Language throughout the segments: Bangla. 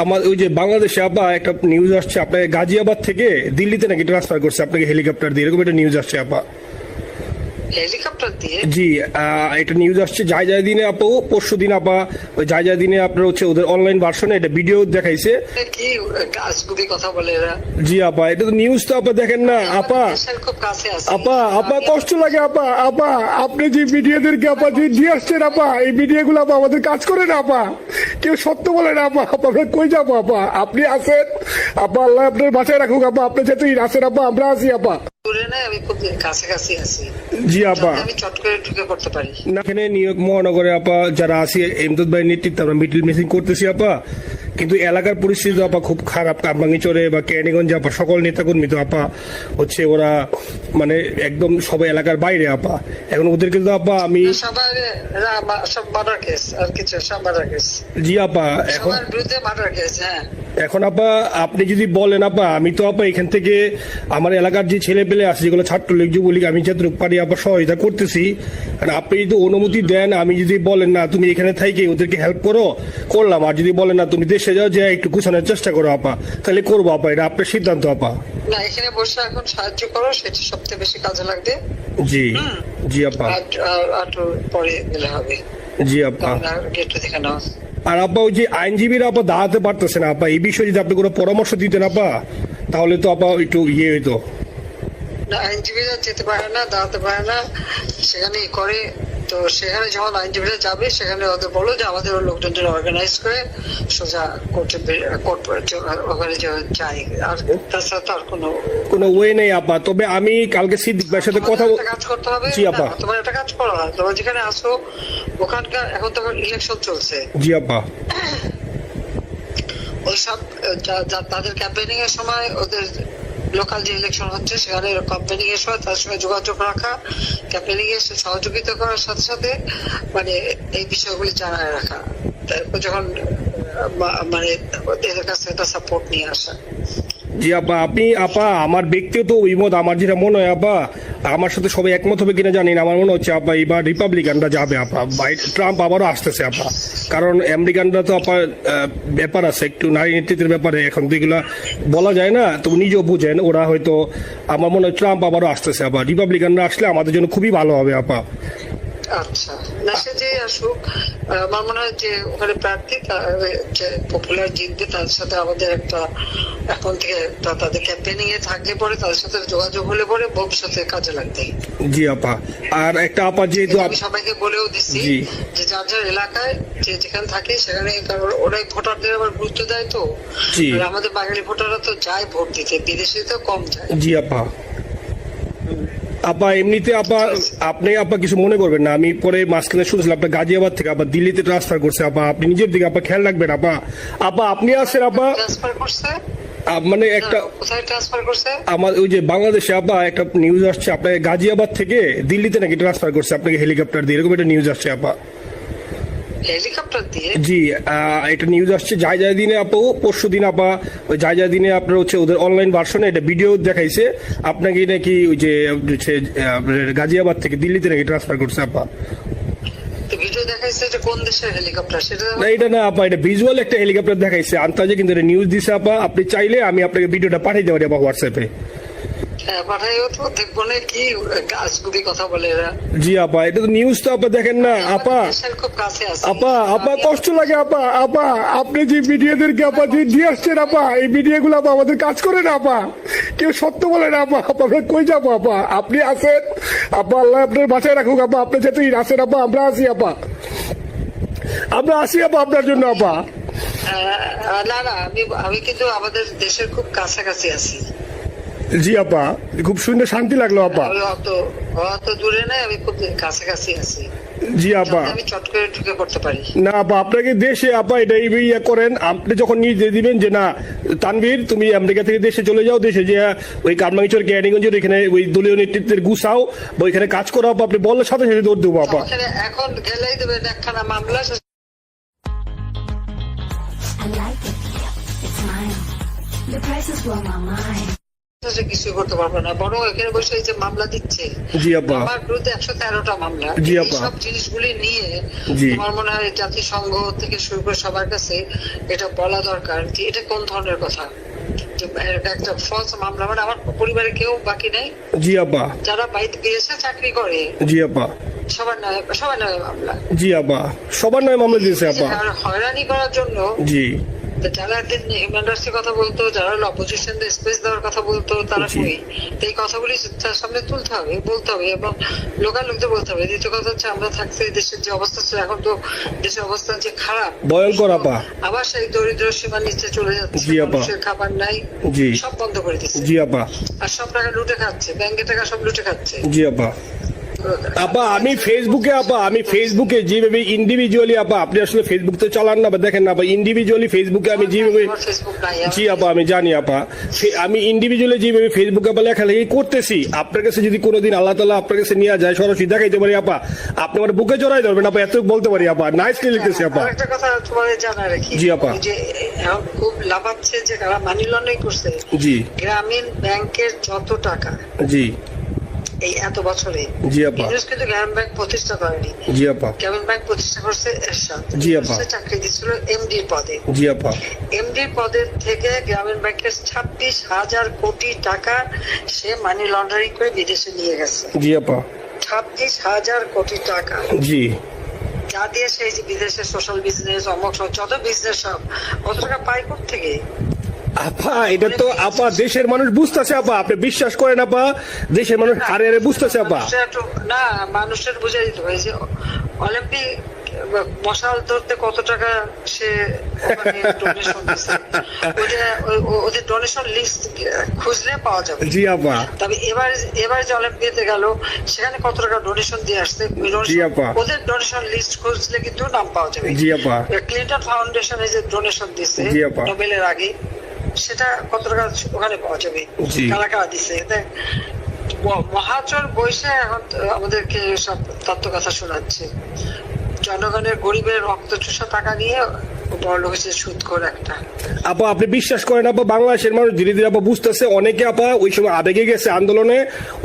আমার ওই যে বাংলাদেশে আপা একটা নিউজ আসছে, আপনাকে গাজিয়াবাদ থেকে দিল্লিতে নাকি ট্রান্সফার করছে আপনাকে হেলিকপ্টার দিয়ে, এরকম একটা নিউজ আসছে আপা। হেলিকপ্টার দিয়ে? জি, এটা নিউজ আসছে যায় দিনে আপু, পরশু দিন আপা, ওই যায় দিনে আপনার হচ্ছে ওদের অনলাইন ভার্সনে এটা ভিডিও দেখাইছে। কি আজগুবি কথা বলে এরা? জি আপা, এটা তো নিউজ তো আপা দেখেন না আপা। খুব কাছে আছে আপা কষ্ট লাগে আপা আপনি যে ভিডিওদেরকে আপা যে দিয়ে আসছেন আপা, এই ভিডিও গুলো আপা আমাদের কাজ করে না আপা, কেউ সত্য বলে না আপা। আমরা কই যাবো আপা, আপনি আছেন আপা, আল্লাহ আপনার বাঁচায় রাখুক আপা, আপনি যেহেতু আছেন আপা, আমরা আছি আপা। আমি খুব কাছাকাছি আছি। জি আপা, আমি চট করে ঢুকে পড়তে পারি না। এখানে নিউ ইয়র্ক মহানগরে আপা যারা আছি, এমদাদ ভাইয়ের নেতৃত্বে আমরা মিডিল মিসিং করতেছি আপা, কিন্তু এলাকার পরিস্থিতি আপা খুব খারাপ। কামরাঙ্গীরচরে বা কেরানীগঞ্জে আপা সকল নেতাকর্মী তো আপা হচ্ছে ওরা মানে একদম সবাই এলাকার বাইরে আপা। এখন ওদের কিন্তু আপা আমি সব মার্ডার কেস আর কিছু সব মার্ডার কেস। জি আপা, এখন বিরুদ্ধে মার্ডার কেস। হ্যাঁ, এখন আপা আপনি যদি বলেন আপা, আমি তো আপা এখান থেকে আমার এলাকার যে ছেলে পেলে আছে যেগুলো ছাত্রলীগ যুবলীগ, আমি যতটুকু পারি আপা সহায়তা করতেছি। আর আপনি যদি অনুমতি দেন, আমি যদি বলেন না তুমি এখানে থাইকে ওদেরকে হেল্প করো, করলাম। আর যদি বলেন না তুমি দেশে যাও, যে একটু গুছানোর চেষ্টা করো আপা, তাহলে করবো আপা, এটা আপনার সিদ্ধান্ত আপা। না, এখানে বসে এখন সাহায্য করো, সেটা সবচেয়ে বেশি কাজে লাগবে। জি জি আপা, আর পরে গেলে হবে। জি আপা, গেট থেকে নাও। আর আপা ওই যে আইনজীবীরা আপা দাঁড়াতে পারতেছে না আপা, এই বিষয়ে যদি আপনি কোনো পরামর্শ দিতেন আপা, তাহলে তো আপা একটু ইয়ে হইতো। না, আইনজীবীরা যেতে পারে না, দাঁড়াতে পারে না, সেখানে করে। তো সেখানে যখন আইনজীবীরা যাবে, সেখানে ওদের বলো যে আমাদের লোকজনদের অর্গানাইজ করে সোজা ওখানে যাই। আর তাছাড়া তো আর কোনো ওয়ে নেই আপা। তবে আমি কালকে সিদ্দিক ভাইয়ের সাথে কথা কাজ করতে হবে। জি আপা, তোমার একটা কাজ করো, তোমরা যেখানে আসো ওখানকার এখন তো ইলেকশন চলছে। জি আপা, ওইসব তাদের ক্যাম্পেনিং এর সময় ওদের লোকাল যে ইলেকশন হচ্ছে সেখানে ক্যাম্পেনিং এর সময় তার সঙ্গে যোগাযোগ রাখা, ক্যাম্পেনিং এর সহযোগিতা করার সাথে সাথে মানে এই বিষয়গুলি জানায় রাখা, তারপর যখন মানে ওদের কাছে একটা সাপোর্ট নিয়ে আসা। জি আপা, আপনি আপা আমার ব্যক্তিগত অভিমত, আমার যেটা মনে হয় আপা, আমার সাথে সবাই একমত হবে কিনা জানি না, আমার মনে হচ্ছে আপা এবার রিপাবলিকানরা যাবে আপা, ট্রাম্প আবারও আসতেছে আপা। কারণ আমেরিকানরা তো আপা ব্যাপার আছে একটু নারী নেতৃত্বের ব্যাপারে, এখন তো এগুলা বলা যায় না, তো নিজেও বুঝেন ওরা হয়তো, আমার মনে হয় ট্রাম্প আবারও আসতেছে আপা। রিপাবলিকানরা আসলে আমাদের জন্য খুবই ভালো হবে আপা। আচ্ছা, না সে যে আসুক, আমার মনে হয় যে ওখানে প্রার্থী যে পপুলার জিতবে, তার সাথে আমাদের একটা এখন থেকে তাদের ক্যাম্পেনিং এ থাকলে পরে তাদের সাথে যোগাযোগ হলে পরে ভবিষ্যতে কাজে লাগবে। জি আপা, আর একটা আপা যেহেতু আমি সবাইকে বলেও দিচ্ছি যে যার যার এলাকায় যে যেখানে থাকে সেখানে, কারণ ওরাই ভোটারদের আবার গুরুত্ব দেয়। তো আমাদের বাঙালি ভোটাররা তো যায় ভোট দিতে, বিদেশে তো কম যায়। জি আপা, আপা এমনিতে আপা আপনি আপা কিছু মনে করবেন না, আমি পরে মাঝখানে শুনছিলাম আপনার গাজিয়াবাদ থেকে আবার দিল্লিতে ট্রান্সফার করছে আপা, আপনি নিজের দিকে আপা খেয়াল রাখবেন আপা। আপা আপনি আসেন আপা, ট্রান্সফার করছে মানে একটা কোথায় ট্রান্সফার করছে? আমার ওই যে বাংলাদেশে আপা একটা নিউজ আসছে, আপনাকে গাজিয়াবাদ থেকে দিল্লিতে নাকি ট্রান্সফার করছে আপনাকে হেলিকপ্টার দিয়ে, এরকম একটা নিউজ আসছে আপা। হেলিকপ্টার দিয়ে? জি, এটা নিউজ আসছে যায় দিনে আপু, পরশু দিন আপা, ওই যায় দিনে আপনার হচ্ছে ওদের অনলাইন ভার্সনে এটা ভিডিও দেখাইছে আপনাকে নাকি ওই যে গাজিয়াবাদ থেকে দিল্লিতে নাকি ট্রান্সফার করছে আপা। ভিডিও দেখাইছে, এটা কোন দেশের হেলিকপ্টার সেটা? না এটা না আপা, এটা ভিজুয়াল একটা হেলিকপ্টার দেখাইছে আন্তাজে, কিন্তু এটা নিউজ দিছে আপা। আপনি চাইলে আমি আপনাকে ভিডিওটা পাঠিয়ে দেবো আপা হোয়াটসঅ্যাপে। কথা বলে এরা। জি আপা, এটা তো নিউজ তো আপা দেখেন না আপা। খুব কাছে আছে আপা কষ্ট লাগে আপা আপনি যে ভিডিওদেরকে আপা যে দিয়ে আসছেন আপা, এই ভিডিও গুলো আপা আমাদের কাজ করে না আপা, কেউ সত্য বলে না আপা। আমরা কই যাবো আপা, আপনি আছেন আপা, আল্লাহ আপনার বাঁচায় রাখুক আপা, আপনি যেহেতু আছেন আপা, আমরা আছি আপা, আমরা আছি আপা আপনার জন্য আপা। না না, আমি কিন্তু আমাদের দেশের খুব কাছাকাছি আছি। জি আপা, খুব শুনে শান্তি লাগলো আপা। অত দূরে নাই, আমি খুব কাছাকাছি আছি। জি আপা, আমি চট করে ঢুকে পড়তে পারি না আপা, আপনাকে দেশে আপা এটা ইয়ে করেন, আপনি যখন নিয়ে দিবেন যে না তানভীর তুমি আমেরিকা থেকে দেশে চলে যাও, দেশে যে ওই কামরাঙ্গীরচর কেরানীগঞ্জের এখানে ওই দলীয় নেতৃত্বের গুছাও বা ওইখানে কাজ করো আপা, আপনি বললে সাথে সাথে দৌড় দেবো আপা। এখন গেলেই দেবেন একখানা মামলা। I like it. It's mine. The prices blow my mind. সে কিছু করতে পারবে না, বরং এখানে বসে এই যে মামলা দিচ্ছে, জি আপা, আমার বিরুদ্ধে 113টা মামলা, জি এই আপা, সব জিনিসগুলি নিয়ে জি আমার মনে হয় জাতিসংঘ থেকে শুরু করে সবার কাছে এটা বলা দরকার যে এটা কোন ধরনের কথা, যে একটা ফলস মামলা, মানে আমার পরিবারে কেউ বাকি নেই, জি আপা, যারা বাইরে গিয়েছে চাকরি করে জি আপা, সবার নামে মামলা, জি আপা, সবার নামে মামলা দিয়েছে আপা, আর হয়রানি করার জন্য জি যারা একদিন হিউম্যান রাইটসের কথা বলতো, যারা অপোজিশনদের স্পেস দেওয়ার কথা বলতো, তারা জি। কই? তো এই কথাগুলি তার সামনে তুলতে হবে, বলতে হবে, এবং লোকাল লোকদের বলতে হবে। দ্বিতীয় কথা হচ্ছে আমরা থাকতে দেশের যে অবস্থা ছিল, এখন তো দেশের অবস্থা যে খারাপ, ভয়ঙ্কর আপা, আবার সেই দরিদ্র সীমার নিচে চলে যাচ্ছে, জি আপা, মানুষের খাবার নাই, জি সব বন্ধ করে দিচ্ছে, জি আপা, আর সব টাকা লুটে খাচ্ছে, ব্যাংকের টাকা সব লুটে খাচ্ছে। জি আপা। আপা আমি ফেসবুকে যেভাবে ইন্ডিভিজুয়ালি, আপা আপনি আসলে ফেসবুক তো চালান না বা দেখেন না, বা ইন্ডিভিজুয়ালি ফেসবুকে আমি যেভাবে, আমার ফেসবুক নাই, জি আপা আমি জানি আপা, আমি ইন্ডিভিজুয়ালি যেভাবে ফেসবুকে আপা লেখালেখি করতেছি, আপনার কাছে যদি কোনোদিন আল্লাহ তাআলা আপনার কাছে নিয়ে যায়, সরাসরি দেখাইতে পারি আপা, আপনি আমার বুকে জড়াই ধরবেন আপা, এত বলতে পারি আপা, নাইসলি লিখতেছি আপা। একটা কথা তোমাদের জানা রাখি, জি আপা। যে এখন খুব লাফাচ্ছে যে কারা মানি লন্ডারিং করছে, জি গ্রামীণ ব্যাংকের যত টাকা জি এই এত বছরে, জি আপা, ইউনুস কিন্তু গ্রামীণ ব্যাংক প্রতিষ্ঠা করেনি, জি আপা, গ্রামীণ ব্যাংক প্রতিষ্ঠা করছে এরশাদ, জি আপা, সে চাকরি দিচ্ছিল এমডির পদে, জি আপা, এমডির পদের থেকে গ্রামীণ ব্যাংকের 26,000 কোটি টাকা সে মানি লন্ডারিং করে বিদেশে নিয়ে গেছে, জি আপা, 26,000 কোটি টাকা, জি যা দিয়ে সেই যে বিদেশে সোশ্যাল বিজনেস, অমক যত বিজনেস সব কত টাকা পায় থেকে। আপা এটা তো আপা দেশের মানুষ বুঝতেছে আপা, আপনি বিশ্বাস করেন আপা, দেশের মানুষ হারে হারে বুঝতেছে আপা। না, মানুষের বুঝে দিতে হবে যে অলিম্পিক মশাল ধরতে কত টাকা সে ডোনেশন দিচ্ছে, ওদের ডোনেশন লিস্ট খুঁজলে পাওয়া যাবে। জি আপা, তবে এবার যে অলিম্পিয়াতে গেল সেখানে কত টাকা ডোনেশন দিয়ে আসছে, জি আপা, ওদের ডোনেশন লিস্ট খুঁজলে কিন্তু নাম পাওয়া যাবে। জি আপা, ক্লিন্টন ফাউন্ডেশনে যে ডোনেশন দিচ্ছে জি আপা, নোবেলের আগে, সেটা কত টাকা ওখানে পাওয়া যাবে, জি কারা কারা দিচ্ছে। মহাচর বৈশে এখন আমাদেরকে সব তত্ত্ব কথা শোনাচ্ছে, জনগণের গরিবের রক্ত চুষা টাকা নিয়ে বড় লোক হচ্ছে সুদখোর একটা। আপা আপনি বিশ্বাস করেন আপা, বাংলাদেশের মানুষ ধীরে ধীরে আপা বুঝতেছে, অনেকে আপা ওই সময় আবেগে গেছে আন্দোলনে,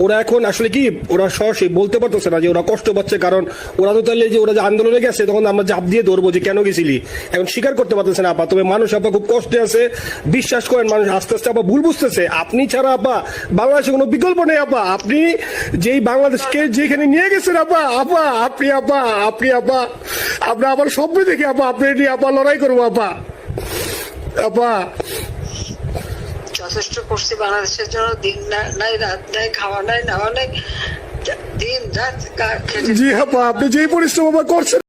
ওরা এখন আসলে কি ওরা সরাসরি বলতে পারতেছে না যে ওরা কষ্ট পাচ্ছে, কারণ ওরা তো তাহলে যে ওরা যে আন্দোলনে গেছে তখন আমরা জাপ দিয়ে ধরবো যে কেন গেছিলি, এখন স্বীকার করতে পারতেছে না আপা। তবে মানুষ আপা খুব কষ্টে আছে, বিশ্বাস করেন মানুষ আস্তে আস্তে আপা ভুল বুঝতেছে, আপনি ছাড়া আপা বাংলাদেশে কোনো বিকল্প নেই আপা, আপনি যেই বাংলাদেশকে যেখানে নিয়ে গেছেন আপা, আপনি আবার স্বপ্ন দেখি আপা, আপনি নিয়ে আপা লড়াই করবো আপা। যথেষ্ট করছি বাংলাদেশের জন্য, দিন নাই রাত নাই, খাওয়া নাই নাওয়া নাই, দিন রাত জি আপা, আপনি যেই পরিশ্রম করছেন